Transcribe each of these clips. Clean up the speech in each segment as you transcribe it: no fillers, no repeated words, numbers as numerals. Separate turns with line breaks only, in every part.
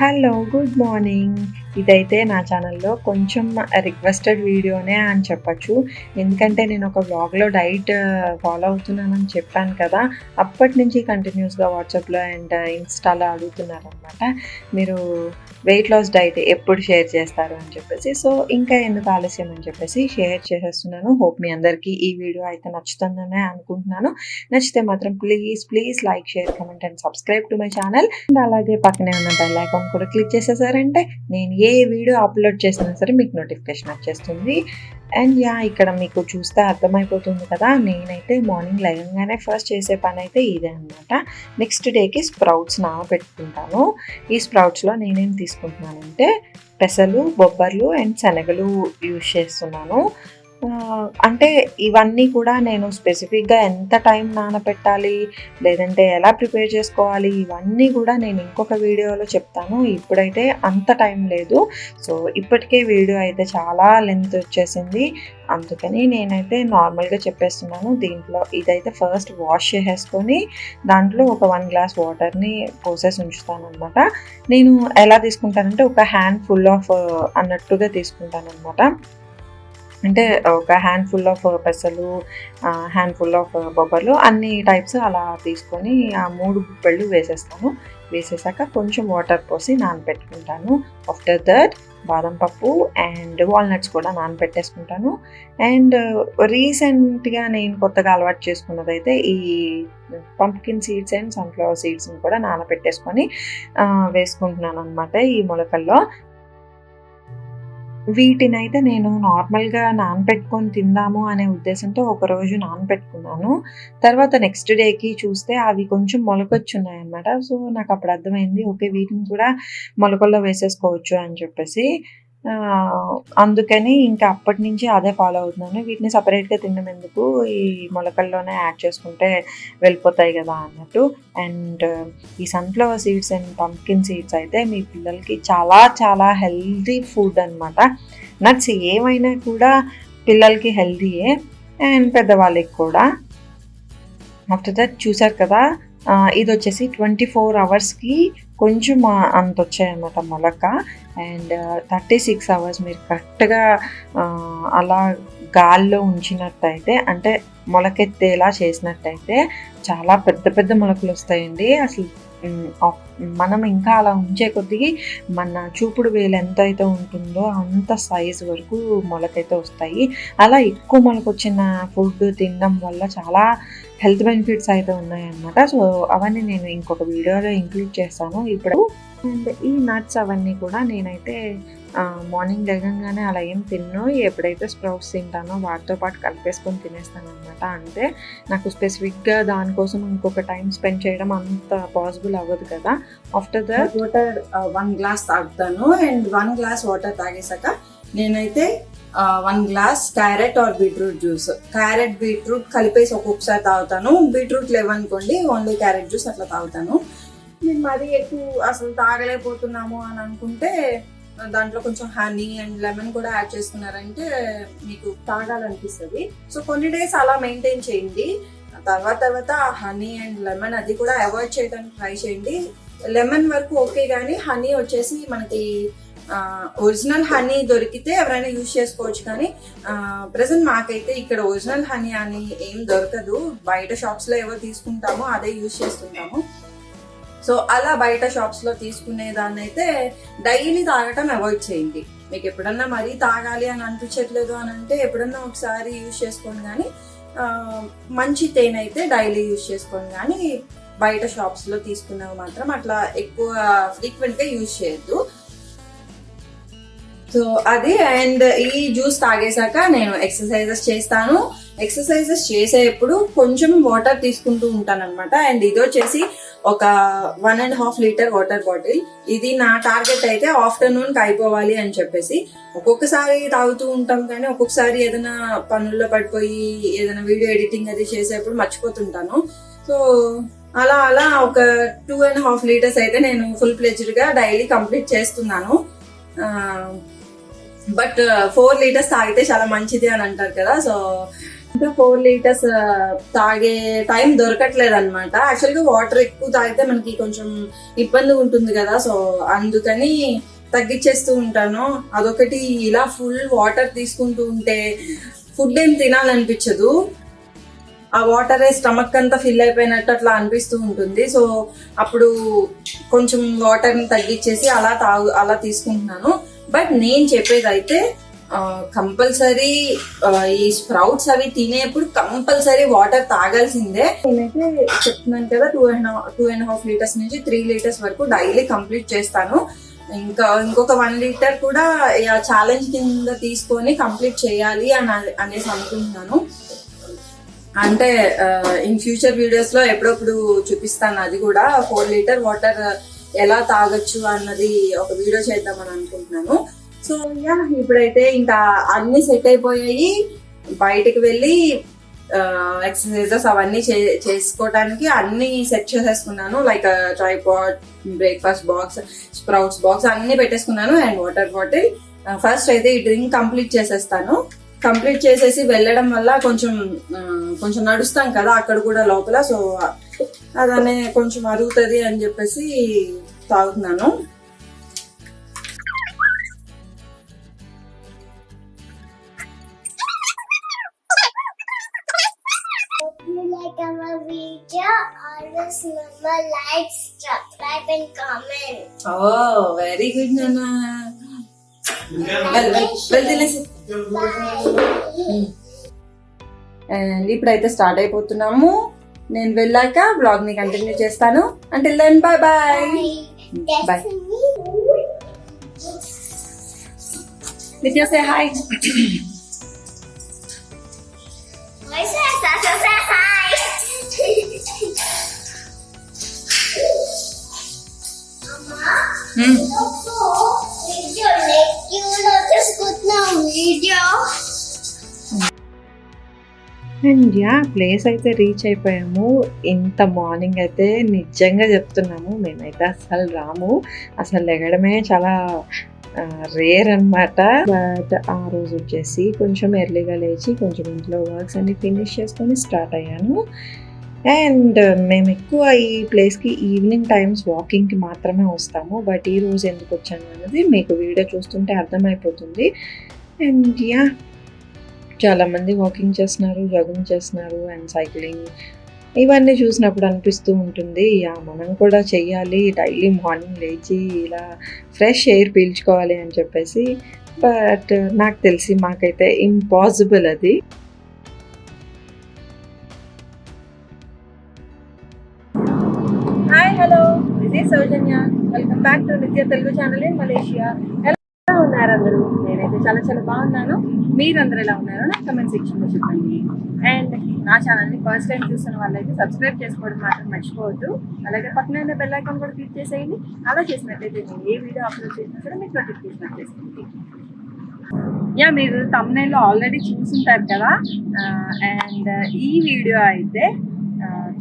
Hello, good morning. ఇదైతే నా ఛానల్లో కొంచెం రిక్వెస్టెడ్ వీడియోనే అని చెప్పచ్చు. ఎందుకంటే నేను ఒక వ్లాగ్లో డైట్ ఫాలో అవుతున్నానని చెప్పాను కదా, అప్పటి నుంచి కంటిన్యూస్గా వాట్సాప్లో అండ్ ఇన్స్టాలో అడుగుతున్నారనమాట, మీరు వెయిట్ లాస్ డైట్ ఎప్పుడు షేర్ చేస్తారు అని చెప్పేసి. సో ఇంకా ఎందుకు ఆలస్యం అని చెప్పేసి షేర్ చేసేస్తున్నాను. హోప్ మీ అందరికీ ఈ వీడియో అయితే నచ్చుతుందనే అనుకుంటున్నాను. నచ్చితే మాత్రం please like, share, comment and subscribe to my channel. And అలాగే పక్కనే ఉన్న బెల్ ఐకాన్ కూడా క్లిక్ చేసేసారంటే నేను ఏ వీడియో అప్లోడ్ చేసినా సరే మీకు నోటిఫికేషన్ వచ్చేస్తుంది. అండ్ ఇక్కడ మీకు చూస్తే అర్థమైపోతుంది కదా, నేనైతే మార్నింగ్ లేవగానే ఫస్ట్ చేసే పని అయితే ఇదే అనమాట. నెక్స్ట్ డేకి స్ప్రౌట్స్ నానబెట్టుకుంటాను. ఈ స్ప్రౌట్స్లో నేనేం తీసుకుంటున్నానంటే పెసలు, బొబ్బర్లు అండ్ శనగలు యూజ్ చేస్తున్నాను. అంటే ఇవన్నీ కూడా నేను స్పెసిఫిక్గా ఎంత టైం నానబెట్టాలి, లేదంటే ఎలా ప్రిపేర్ చేసుకోవాలి, ఇవన్నీ కూడా నేను ఇంకొక వీడియోలో చెప్తాను. ఇప్పుడైతే అంత టైం లేదు. సో ఇప్పటికే వీడియో అయితే చాలా లెంత్ వచ్చేసింది, అందుకని నేనైతే నార్మల్గా చెప్పేస్తున్నాను. దీంట్లో ఇదైతే ఫస్ట్ వాష్ చేసేసుకొని దాంట్లో ఒక 1 గ్లాస్ వాటర్ని పోసేసి ఉంచుతాను అనమాట. నేను ఎలా తీసుకుంటానంటే ఒక హ్యాండ్ ఫుల్ ఆఫ్ అన్నట్టుగా తీసుకుంటాను అనమాట. అంటే ఒక హ్యాండ్ఫుల్ ఆఫ్ పెసలు, హ్యాండ్ఫుల్ ఆఫ్ బొబ్బర్లు, అన్ని టైప్స్ అలా తీసుకొని ఆ 3 గుప్పెళ్ళు వేసేస్తాను. వేసేసాక కొంచెం వాటర్ పోసి నానబెట్టుకుంటాను. ఆఫ్టర్ దట్ బాదం పప్పు అండ్ వాల్నట్స్ కూడా నానబెట్టేసుకుంటాను. అండ్ రీసెంట్గా నేను కొత్తగా అలవాటు చేసుకున్నది అయితే ఈ పంప్కిన్ సీడ్స్ అండ్ సన్ఫ్లవర్ సీడ్స్ని కూడా నానబెట్టేసుకొని వేసుకుంటున్నాను అనమాట ఈ మొలకల్లో. వీటినైతే నేను నార్మల్గా నానబెట్టుకొని తిందాము అనే ఉద్దేశంతో ఒకరోజు నానబెట్టుకున్నాను. తర్వాత నెక్స్ట్ డేకి చూస్తే అవి కొంచెం మొలకొచ్చున్నాయి అన్నమాట. సో నాకు అప్పుడు అర్థమైంది, ఓకే వీటిని కూడా మొలకల్లో వేసేసుకోవచ్చు అని చెప్పేసి. అందుకని ఇంకా అప్పటి నుంచి అదే ఫాలో అవుతున్నాను. వీటిని సపరేట్గా తినడం ఎందుకు, ఈ మొలకల్లోనే యాడ్ చేసుకుంటే వెళ్ళిపోతాయి కదా అన్నట్టు. అండ్ ఈ sunflower seeds and pumpkin seeds అయితే మీ పిల్లలకి చాలా చాలా హెల్తీ ఫుడ్ అనమాట. నట్స్ ఏమైనా కూడా పిల్లలకి హెల్తీయే అండ్ పెద్దవాళ్ళకి కూడా. ఆఫ్టర్ దట్ చూసారు కదా, ఇది వచ్చేసి 24 అవర్స్కి కొంచెం అంత వచ్చాయన్నమాట మొలక. అండ్ 36 అవర్స్ మీరు కరెక్ట్గా అలా గాల్లో ఉంచినట్టయితే, అంటే మొలకెత్తేలా చేసినట్టయితే చాలా పెద్ద పెద్ద మొలకలు వస్తాయండి. అసలు మనం ఇంకా అలా ఉంచే కొద్దిగా మన చూపుడు వేలు ఎంత అయితే ఉంటుందో అంత సైజు వరకు మొలకైతే వస్తాయి. అలా ఎక్కువ మొలకొచ్చిన ఫుడ్ తినడం వల్ల చాలా హెల్త్ బెనిఫిట్స్ అయితే ఉన్నాయన్నమాట. సో అవన్నీ నేను ఇంకొక వీడియోలో ఇంక్లూడ్ చేస్తాను ఇప్పుడు. అండ్ ఈ నట్స్ అవన్నీ కూడా నేనైతే మార్నింగ్ లేవగానే అలా ఏం తిన్ను, ఎప్పుడైతే స్ప్రౌట్స్ తింటానో వాటితో పాటు కలిపేసుకొని తినేస్తాను అనమాట. అంటే నాకు స్పెసిఫిక్గా దానికోసం ఇంకొక టైం స్పెండ్ చేయడం అంత పాసిబుల్ అవ్వదు కదా. ఆఫ్టర్ దట్
వాటర్ 1 గ్లాస్ తాగుతాను. అండ్ 1 గ్లాస్ వాటర్ తాగేసాక నేనైతే 1 glass carrot or beetroot juice, carrot beetroot కలిపేసి ఒక్కొక్కసారి తాగుతాను. బీట్రూట్ లేవనుకోండి ఓన్లీ క్యారెట్ జ్యూస్ అట్లా తాగుతాను. నేను మరీ ఎక్కువ అసలు తాగలేకపోతున్నాము అని అనుకుంటే దాంట్లో కొంచెం హనీ అండ్ లెమన్ కూడా యాడ్ చేసుకున్నారంటే మీకు తాగాలనిపిస్తుంది. సో కొన్ని డేస్ అలా మెయింటైన్ చేయండి. తర్వాత హనీ అండ్ లెమన్ అది కూడా అవాయిడ్ చేయడానికి ట్రై చేయండి. లెమన్ వరకు ఓకే, కానీ హనీ వచ్చేసి మనకి ఒరిజినల్ హనీ దొరికితే ఎవరైనా యూజ్ చేసుకోవచ్చు. కానీ ప్రెసెంట్ మాకైతే ఇక్కడ ఒరిజినల్ హనీ అని ఏం దొరకదు. బయట షాప్స్లో ఏవో తీసుకుంటామో అదే యూజ్ చేస్తుంటాము. సో అలా బయట షాప్స్లో తీసుకునే దాన్ని అయితే డైలీ తాగటం అవాయిడ్ చేయండి. మీకు ఎప్పుడన్నా మరీ తాగాలి అని అనిపించట్లేదు అని అంటే ఎప్పుడన్నా ఒకసారి యూజ్ చేసుకోండి, కానీ మంచి తేనె అయితే డైలీ యూజ్ చేసుకోండి. కానీ బయట షాప్స్లో తీసుకున్నవి మాత్రం అట్లా ఎక్కువ ఫ్రీక్వెంట్గా యూజ్ చేయొద్దు. సో అది. అండ్ ఈ జ్యూస్ తాగేశాక నేను ఎక్సర్సైజెస్ చేస్తాను. ఎక్సర్సైజెస్ చేసేటప్పుడు కొంచెం వాటర్ తీసుకుంటూ ఉంటాను అనమాట. అండ్ ఇది వచ్చేసి ఒక 1.5 లీటర్ వాటర్ బాటిల్. ఇది నా టార్గెట్ అయితే ఆఫ్టర్నూన్కి అయిపోవాలి అని చెప్పేసి. ఒక్కొక్కసారి తాగుతూ ఉంటాం, కానీ ఒక్కొక్కసారి ఏదైనా పనుల్లో పడిపోయి ఏదైనా వీడియో ఎడిటింగ్ అది చేసేప్పుడు మర్చిపోతుంటాను. సో అలా ఒక 2.5 లీటర్స్ అయితే నేను ఫుల్ ప్లెజ్డ్గా డైలీ కంప్లీట్ చేస్తున్నాను. బట్ 4 లీటర్స్ తాగితే చాలా మంచిది అని అంటారు కదా. సో 4 లీటర్స్ తాగే టైం దొరకట్లేదు అనమాట. యాక్చువల్గా వాటర్ ఎక్కువ తాగితే మనకి కొంచెం ఇబ్బంది ఉంటుంది కదా, సో అందుకని తగ్గించేస్తూ ఉంటాను. అదొకటి. ఇలా ఫుల్ వాటర్ తీసుకుంటూ ఉంటే ఫుడ్ ఏం తినాలనిపించదు, ఆ వాటరే స్టమక్ అంతా ఫిల్ అయిపోయినట్టు అట్లా అనిపిస్తూ ఉంటుంది. సో అప్పుడు కొంచెం వాటర్ని తగ్గించేసి అలా తీసుకుంటున్నాను. బట్ నేను చెప్పేది అయితే కంపల్సరీ ఈ స్ప్రౌట్స్ అవి తినేప్పుడు కంపల్సరీ వాటర్ తాగాల్సిందే. నేనైతే చెప్తున్నాను కదా 2.5 లీటర్స్ నుంచి 3 లీటర్స్ వరకు డైలీ కంప్లీట్ చేస్తాను. ఇంకొక 1 లీటర్ కూడా ఛాలెంజ్ కింద తీసుకొని కంప్లీట్ చేయాలి అనేసి అనుకుంటున్నాను. అంటే ఇన్ ఫ్యూచర్ వీడియోస్ లో ఎప్పుడప్పుడు చూపిస్తాను అది కూడా. 4 లీటర్ వాటర్ ఎలా తాగొచ్చు అన్నది ఒక వీడియో చేద్దామని అనుకుంటున్నాను. సో ఇప్పుడైతే ఇంకా అన్ని సెట్ అయిపోయాయి. బయటికి వెళ్ళి ఎక్సర్సైజెస్ అవన్నీ చేసుకోవడానికి అన్ని సెట్ చేసేసుకున్నాను. Like tripod, breakfast box, sprouts box అన్ని పెట్టేసుకున్నాను అండ్ వాటర్ బాటిల్. ఫస్ట్ అయితే ఈ డ్రింక్ కంప్లీట్ చేసేస్తాను. కంప్లీట్ చేసేసి వెళ్ళడం వల్ల కొంచెం నడుస్తాం కదా అక్కడ కూడా లోపల, సో అదనే కొంచెం అరుగుతుంది అని చెప్పేసి తాగుతున్నాను.
Like our video, always remember like, subscribe and comment.
Oh, very good, Nana. Well, తినేసి. అండ్ ఇప్పుడైతే స్టార్ట్ అయిపోతున్నాము. నేను వెళ్ళాక బ్లాగ్ ని కంటిన్యూ చేస్తాను. Until then bye bye. Bye. Nitya say hi.
And place అయితే రీచ్ అయిపోయాము. ఇంత మార్నింగ్ అయితే నిజంగా చెప్తున్నాము మేమైతే అసలు రాము, అసలు లెగడమే చాలా రేర్ అనమాట. బట్ ఆ రోజు వచ్చేసి కొంచెం ఎర్లీగా లేచి కొంచెం ఇంట్లో వర్క్స్ అన్ని ఫినిష్ చేసుకొని స్టార్ట్ అయ్యాను. అండ్ మేము ఎక్కువ ఈ ప్లేస్కి ఈవినింగ్ టైమ్స్ వాకింగ్కి మాత్రమే వస్తాము. బట్ ఈ రోజు ఎందుకు వచ్చాను అన్నది మీకు వీడియో చూస్తుంటే అర్థమైపోతుంది. అండ్ చాలామంది వాకింగ్ చేస్తున్నారు, జాగింగ్ చేస్తున్నారు అండ్ సైక్లింగ్, ఇవన్నీ చూసినప్పుడు అనిపిస్తూ ఉంటుంది మనం కూడా చెయ్యాలి, డైలీ మార్నింగ్ లేచి ఇలా ఫ్రెష్ ఎయిర్ పీల్చుకోవాలి అని చెప్పేసి. బట్ నాకు తెలిసి మాకైతే ఇంపాసిబుల్ అది.
Hi, hello, this is Soujanya. Welcome back to నిత్య తెలుగు ఛానల్ ఇన్ మలేషియా. ఎలా ఉన్నారు అందరూ? నేనైతే చాలా చాలా బాగున్నాను. మీరందరూ ఎలా ఉన్నారో నాకు కమెంట్ సెక్షన్లో చెప్పండి. అండ్ నా ఛానల్ని ఫస్ట్ టైం చూస్తున్న వాళ్ళైతే సబ్స్క్రైబ్ చేసుకోవడం మాత్రం మర్చిపోవద్దు. అలాగే పక్కన బెల్ ఐకాన్ కూడా క్లిక్ చేసేయండి. అలా చేసినట్లయితే నేను ఏ వీడియో అప్లోడ్ చేసినా సరే మీకు నోటిఫికేషన్ వచ్చేస్తుంది. మీరు థంబ్నెయిల్లో ఆల్రెడీ చూసుంటారు కదా. అండ్ ఈ వీడియో అయితే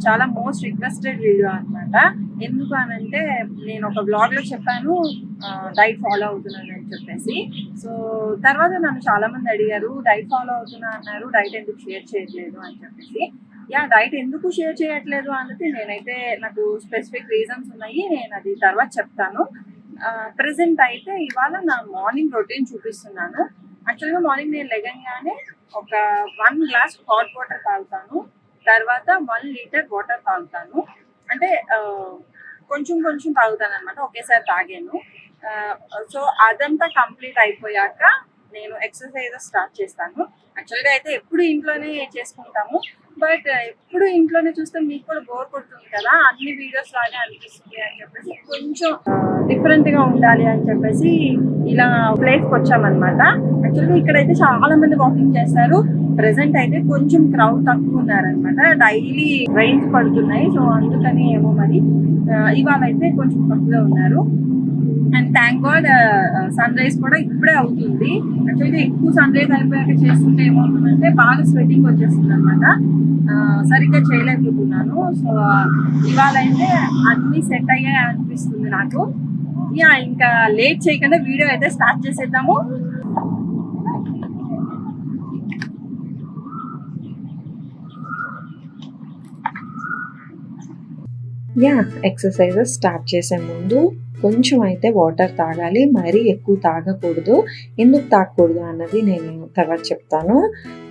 చాలా మోస్ట్ రిక్వెస్టెడ్ వీడియో అనమాట. ఎందుకు అనంటే నేను ఒక బ్లాగ్లో చెప్పాను డైట్ ఫాలో అవుతున్నాను అని చెప్పేసి. సో తర్వాత నన్ను చాలామంది అడిగారు డైట్ ఫాలో అవుతున్నా అన్నారు, డైట్ ఎందుకు షేర్ చేయట్లేదు అని చెప్పేసి. డైట్ ఎందుకు షేర్ చేయట్లేదు అన్నది నేనైతే నాకు స్పెసిఫిక్ రీజన్స్ ఉన్నాయి, నేను అది తర్వాత చెప్తాను. ప్రెసెంట్ అయితే ఇవాళ నా మార్నింగ్ రొటీన్ చూపిస్తున్నాను. యాక్చువల్గా మార్నింగ్ నేను లెగంగానే ఒక 1 గ్లాస్ హాట్ వాటర్ తాగుతాను, తర్వాత 1 లీటర్ వాటర్ తాగుతాను. అంటే కొంచెం కొంచెం తాగుతాను అనమాట, ఒకేసారి తాగాను. సో అదంతా కంప్లీట్ అయిపోయాక నేను ఎక్సర్సైజెస్ స్టార్ట్ చేస్తాను. యాక్చువల్గా అయితే ఎప్పుడు ఇంట్లోనే చేసుకుంటాము, బట్ ఎప్పుడు ఇంట్లోనే చూస్తే మీకు కూడా బోర్ కొడుతుంది కదా, అన్ని వీడియోస్ లాగే అనిపిస్తుంది అని చెప్పేసి కొంచెం డిఫరెంట్గా ఉండాలి అని చెప్పేసి ఇలా ప్లేస్కి వచ్చామన్నమాట. యాక్చువల్గా ఇక్కడైతే చాలా మంది వాకింగ్ చేస్తారు. ప్రెసెంట్ అయితే కొంచెం క్రౌడ్ తక్కువ ఉన్నారనమాట, డైలీ రైన్స్ పడుతున్నాయి, సో అందుకని ఏమో మరి ఇవాళ అయితే కొంచెం తక్కువ ఉన్నారు. And thank God sunrise కూడా ఇప్పుడే అవుతుంది. యాక్చువల్గా ఎక్కువ సన్ రైజ్ అయిపోయాక చేస్తుంటే ఏమవుతుందంటే బాగా స్వెటింగ్ వచ్చేస్తుంది అనమాట, సరిగ్గా చేయలేకపోతున్నాను. సో ఇవాళ అయితే అన్నీ సెట్ అయ్యాయి అనిపిస్తుంది నాకు. ఇంకా లేట్ చేయకుండా వీడియో అయితే స్టార్ట్ చేసేద్దాము.
ఎక్సర్సైజెస్ స్టార్ట్ చేసే ముందు కొంచెం అయితే వాటర్ తాగాలి, మరీ ఎక్కువ తాగకూడదు. ఎందుకు తాగకూడదు అన్నది నేను తర్వాత చెప్తాను.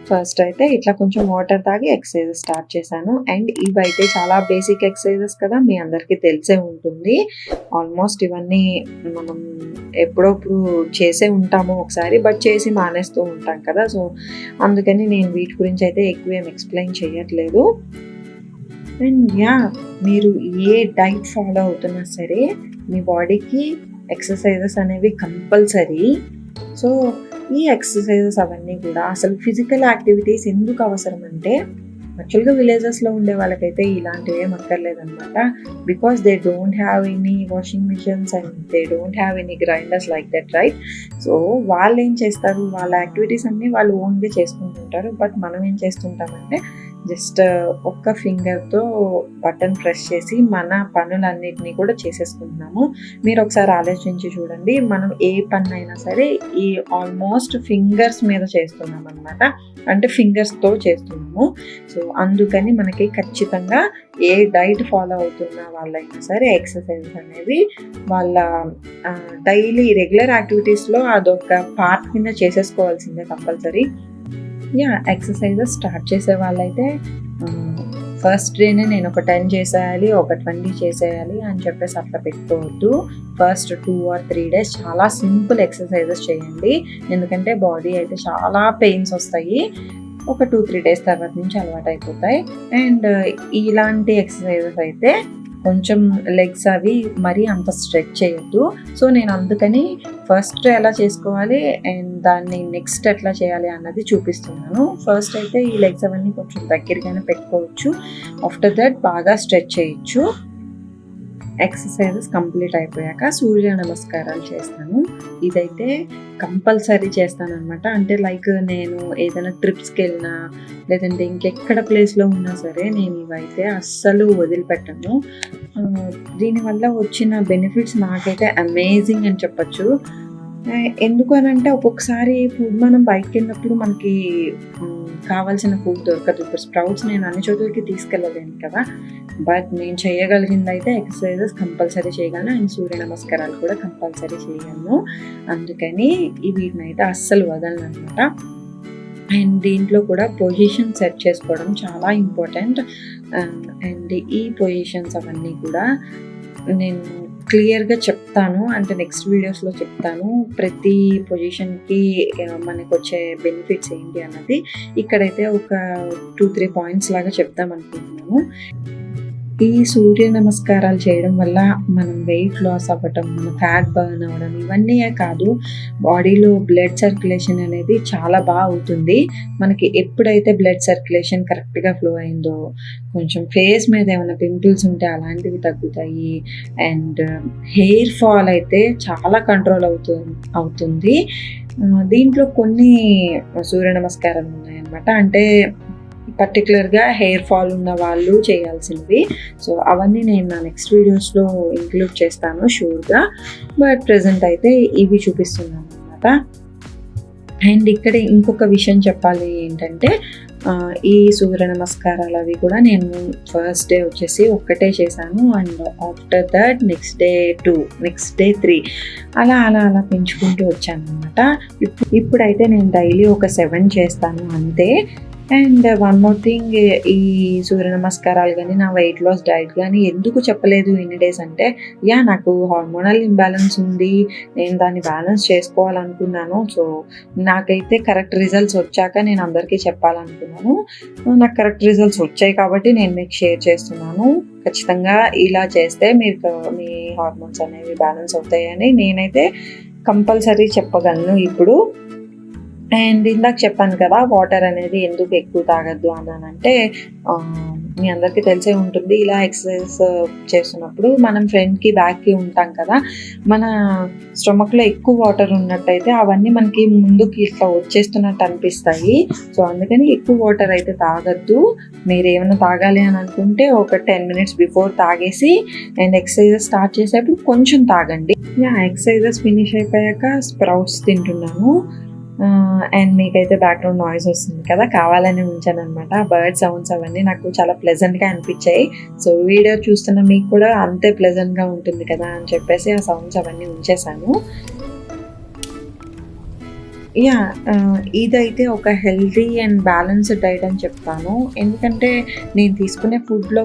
ఫస్ట్ అయితే ఇట్లా కొంచెం వాటర్ తాగి ఎక్సర్సైజెస్ స్టార్ట్ చేశాను. అండ్ ఇవైతే చాలా బేసిక్ ఎక్సర్సైజెస్ కదా, మీ అందరికీ తెలిసే ఉంటుంది. ఆల్మోస్ట్ ఇవన్నీ మనం ఎప్పుడప్పుడు చేసే ఉంటాము ఒకసారి, బట్ చేసి మానేస్తూ ఉంటాం కదా. సో అందుకని నేను వీటి గురించి అయితే ఎక్కువ ఏం ఎక్స్ప్లెయిన్ చేయట్లేదు. అండ్ మీరు ఏ డైట్ ఫాలో అవుతున్నా సరే మీ బాడీకి ఎక్సర్సైజెస్ అనేవి కంపల్సరీ. సో ఈ ఎక్సర్సైజెస్ అవన్నీ కూడా అసలు ఫిజికల్ యాక్టివిటీస్ ఎందుకు అవసరం అంటే, యాక్చువల్గా విలేజెస్లో ఉండే వాళ్ళకైతే ఇలాంటివి ఏం అక్కర్లేదన్నమాట. Because they don't have any washing machines and they don't have any grinders like that, right? So వాళ్ళు ఏం చేస్తారు, వాళ్ళ యాక్టివిటీస్ అన్నీ వాళ్ళు ఓన్గా చేసుకుంటుంటారు. బట్ మనం ఏం చేస్తుంటామంటే జస్ట్ ఒక్క ఫింగర్తో బటన్ ప్రెస్ చేసి మన పనులన్నిటినీ కూడా చేసేసుకుంటున్నాము. మీరు ఒకసారి ఆలోచించి చూడండి, మనం ఏ పని అయినా సరే ఈ ఆల్మోస్ట్ ఫింగర్స్ మీద చేస్తున్నాం అనమాట, అంటే ఫింగర్స్తో చేస్తున్నాము. సో అందుకని మనకి ఖచ్చితంగా ఏ డైట్ ఫాలో అవుతున్న వాళ్ళైనా సరే ఎక్సర్సైజెస్ అనేవి వాళ్ళ డైలీ రెగ్యులర్ యాక్టివిటీస్లో అదొక పార్ట్ కింద చేసేసుకోవాల్సిందే కంపల్సరీ. ఎక్సర్సైజెస్ స్టార్ట్ చేసే వాళ్ళైతే ఫస్ట్ డేనే నేను ఒక 10 చేసేయాలి, ఒక 20 చేసేయాలి అని చెప్పేసి అట్లా పెట్టుకోవద్దు. ఫస్ట్ 2 or 3 days చాలా సింపుల్ ఎక్సర్సైజెస్ చేయండి, ఎందుకంటే బాడీ అయితే చాలా పెయిన్స్ వస్తాయి. ఒక 2-3 days తర్వాత నుంచి అలవాటు అయిపోతాయి. అండ్ ఇలాంటి ఎక్సర్సైజెస్ అయితే కొంచెం లెగ్స్ అవి మరీ అంత స్ట్రెచ్ చేయొద్దు. సో నేను అందుకని ఫస్ట్ ఎలా చేసుకోవాలి అండ్ దాన్ని నెక్స్ట్ ఎట్లా చేయాలి అన్నది చూపిస్తున్నాను. ఫస్ట్ అయితే ఈ లెగ్స్ అవన్నీ కొంచెం దగ్గరగానే పెట్టుకోవచ్చు. ఆఫ్టర్ దట్ బాగా స్ట్రెచ్ చేయొచ్చు. ఎక్సర్సైజెస్ కంప్లీట్ అయిపోయాక సూర్య నమస్కారాలు చేస్తాను. ఇదైతే కంపల్సరీ చేస్తాను అనమాట. అంటే లైక్ నేను ఏదైనా ట్రిప్స్కి వెళ్ళినా లేదంటే ఇంకెక్కడ ప్లేస్లో ఉన్నా సరే నేను ఇవైతే అస్సలు వదిలిపెట్టను. దీనివల్ల వచ్చిన బెనిఫిట్స్ నాకైతే అమేజింగ్ అని చెప్పచ్చు. ఎందుకు అని అంటే ఒక్కొక్కసారి ఫుడ్ మనం బయటకు వెళ్ళినప్పుడు మనకి కావాల్సిన ఫుడ్ దొరకదు. ఇప్పుడు స్ప్రౌట్స్ నేను అన్ని చోట్లకి తీసుకెళ్ళలేను కదా, బట్ నేను చేయగలిగింది అయితే ఎక్సర్సైజెస్ కంపల్సరీ చేయగలను అండ్ సూర్య నమస్కారాలు కూడా కంపల్సరీ చేయగలను. అందుకని వీటిని అయితే అస్సలు వదలను అనమాట. అండ్ దీంట్లో కూడా పొజిషన్ సెట్ చేసుకోవడం చాలా ఇంపార్టెంట్. అండ్ ఈ పొజిషన్స్ అవన్నీ కూడా నేను క్లియర్గా చెప్తాను, అంటే నెక్స్ట్ వీడియోస్లో చెప్తాను ప్రతి పొజిషన్కి మనకు వచ్చే బెనిఫిట్స్ ఏంటి అన్నది. ఇక్కడైతే ఒక 2-3 పాయింట్స్ లాగా చెప్తాం అనుకుంటున్నాను. ఈ సూర్య నమస్కారాలు చేయడం వల్ల మనం వెయిట్ లాస్ అవ్వటం, మన ఫ్యాట్ బర్న్ అవ్వడం ఇవన్నీ కాదు, బాడీలో బ్లడ్ సర్క్యులేషన్ అనేది చాలా బాగా అవుతుంది. మనకి ఎప్పుడైతే బ్లడ్ సర్క్యులేషన్ కరెక్ట్గా ఫ్లో అయిందో కొంచెం ఫేస్ మీద ఏమైనా పింపుల్స్ ఉంటే అలాంటివి తగ్గుతాయి. అండ్ హెయిర్ ఫాల్ అయితే చాలా కంట్రోల్ అవుతుంది. దీంట్లో కొన్ని సూర్య నమస్కారాలు ఉన్నాయన్నమాట, అంటే పర్టికులర్గా హెయిర్ ఫాల్ ఉన్న వాళ్ళు చేయాల్సినవి. సో అవన్నీ నేను నా నెక్స్ట్ వీడియోస్లో ఇంక్లూడ్ చేస్తాను షూర్గా, బట్ ప్రెజెంట్ అయితే ఇవి చూపిస్తున్నాను అనమాట. అండ్ ఇక్కడ ఇంకొక విషయం చెప్పాలి ఏంటంటే, ఈ సూర్య నమస్కారాలు అవి కూడా నేను ఫస్ట్ డే వచ్చేసి ఒక్కటే చేశాను. And after that next day 2, next day 3 అలా పెంచుకుంటూ వచ్చాను అనమాట. ఇప్పుడైతే నేను డైలీ ఒక 7 చేస్తాను అంతే. అండ్ వన్ మోర్ థింగ్, ఈ సూర్య నమస్కారాలు కానీ నా వెయిట్ లాస్ డైట్ కానీ ఎందుకు చెప్పలేదు ఇన్ని డేస్ అంటే, నాకు హార్మోనల్ ఇంబ్యాలెన్స్ ఉంది, నేను దాన్ని బ్యాలెన్స్ చేసుకోవాలనుకున్నాను. సో నాకైతే కరెక్ట్ రిజల్ట్స్ వచ్చాక నేను అందరికీ చెప్పాలనుకున్నాను. నాకు కరెక్ట్ రిజల్ట్స్ వచ్చాయి కాబట్టి నేను మీకు షేర్ చేస్తున్నాను. ఖచ్చితంగా ఇలా చేస్తే మీకు మీ హార్మోన్స్ అనేవి బ్యాలెన్స్ అవుతాయని నేనైతే కంపల్సరీ చెప్పగలను ఇప్పుడు. అండ్ ఇందాక చెప్పాను కదా వాటర్ అనేది ఎందుకు ఎక్కువ తాగద్దు అన్నానంటే, మీ అందరికీ తెలిసే ఉంటుంది, ఇలా ఎక్సర్సైజ్ చేస్తున్నప్పుడు మనం ఫ్రంట్కి బ్యాక్కి ఉంటాం కదా, మన స్టమక్లో ఎక్కువ వాటర్ ఉన్నట్టయితే అవన్నీ మనకి ముందుకి ఇట్లా వచ్చేస్తున్నట్టు అనిపిస్తాయి. సో అందుకని ఎక్కువ వాటర్ అయితే తాగద్దు. మీరు ఏమైనా తాగాలి అని అనుకుంటే ఒక 10 minutes బిఫోర్ తాగేసి అండ్ ఎక్సర్సైజెస్ స్టార్ట్ చేసేప్పుడు కొంచెం తాగండి. ఎక్సర్సైజెస్ ఫినిష్ అయిపోయాక స్ప్రౌట్స్ తింటున్నాను. అండ్ మీకైతే బ్యాక్గ్రౌండ్ నాయిస్ వస్తుంది కదా, కావాలని ఉంచాను అనమాట. బర్డ్ సౌండ్స్ అవన్నీ నాకు చాలా ప్లెజెంట్గా అనిపించాయి. సో వీడియో చూస్తున్న మీకు కూడా అంతే ప్లెజెంట్గా ఉంటుంది కదా అని చెప్పేసి ఆ సౌండ్స్ అవన్నీ ఉంచేసాను. ఇదైతే ఒక హెల్తీ అండ్ బ్యాలెన్స్డ్ డైట్ అని చెప్తాను. ఎందుకంటే నేను తీసుకునే ఫుడ్లో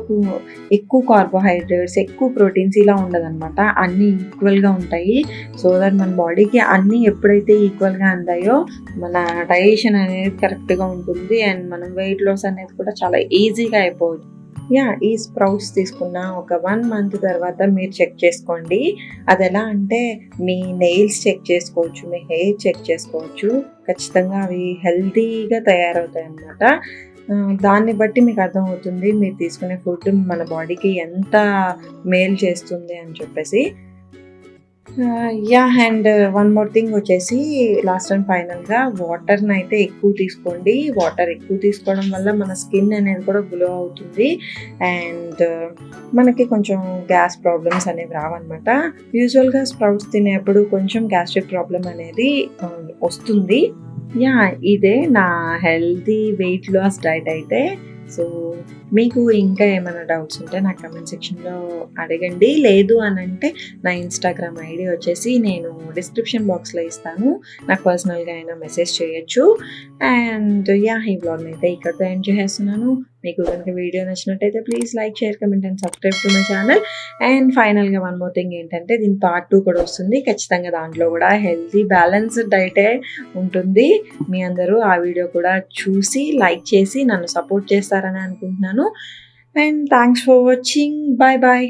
ఎక్కువ కార్బోహైడ్రేట్స్, ఎక్కువ ప్రోటీన్స్ ఇలా ఉండదన్నమాట. అన్నీ ఈక్వల్గా ఉంటాయి. సో దట్ మన బాడీకి అన్నీ ఎప్పుడైతే ఈక్వల్గా అందాయో మన డైజెషన్ అనేది కరెక్ట్గా ఉంటుంది. అండ్ మనం వెయిట్ లాస్ అనేది కూడా చాలా ఈజీగా అయిపోవచ్చు. ఈ స్ప్రౌట్స్ తీసుకున్న ఒక 1 మంత్ తర్వాత మీరు చెక్ చేసుకోండి. అది ఎలా అంటే మీ నెయిల్స్ చెక్ చేసుకోవచ్చు, మీ హెయిర్ చెక్ చేసుకోవచ్చు. ఖచ్చితంగా అవి హెల్తీగా తయారవుతాయి అన్నమాట. దాన్ని బట్టి మీకు అర్థమవుతుంది మీరు తీసుకునే ఫుడ్ మన బాడీకి ఎంత మేలు చేస్తుంది అని చెప్పేసి. అండ్ వన్ మోర్ థింగ్ వచ్చేసి లాస్ట్ అండ్ ఫైనల్గా వాటర్ని అయితే ఎక్కువ తీసుకోండి. వాటర్ ఎక్కువ తీసుకోవడం వల్ల మన స్కిన్ అనేది కూడా గ్లో అవుతుంది. అండ్ మనకి కొంచెం గ్యాస్ ప్రాబ్లమ్స్ అనేవి రావన్నమాట. యూజువల్గా స్ప్రౌట్స్ తినేప్పుడు కొంచెం గ్యాస్ట్రిక్ ప్రాబ్లం అనేది వస్తుంది. ఇదే నా హెల్తీ వెయిట్ లాస్ డైట్ అయితే. సో మీకు ఇంకా ఏమైనా డౌట్స్ ఉంటే నా కమెంట్ సెక్షన్లో అడగండి. లేదు అని అంటే నా ఇన్స్టాగ్రామ్ ఐడి వచ్చేసి నేను డిస్క్రిప్షన్ బాక్స్లో ఇస్తాను. నాకు పర్సనల్గా అయినా మెసేజ్ చేయొచ్చు. అండ్ ఈ బ్లాగ్ని అయితే ఇక్కడితో ఎండ్ చేస్తున్నాను. మీకు కనుక వీడియో నచ్చినట్టయితే please like, share, comment and subscribe to my channel. And ఫైనల్గా వన్ మోర్ థింగ్ ఏంటంటే దీని పార్ట్ 2 కూడా వస్తుంది. ఖచ్చితంగా దాంట్లో కూడా హెల్తీ బ్యాలెన్స్డ్ డైటే ఉంటుంది. మీ అందరూ ఆ వీడియో కూడా చూసి లైక్ చేసి నన్ను సపోర్ట్ చేస్తారని అనుకుంటున్నాను. And thanks for watching. Bye bye.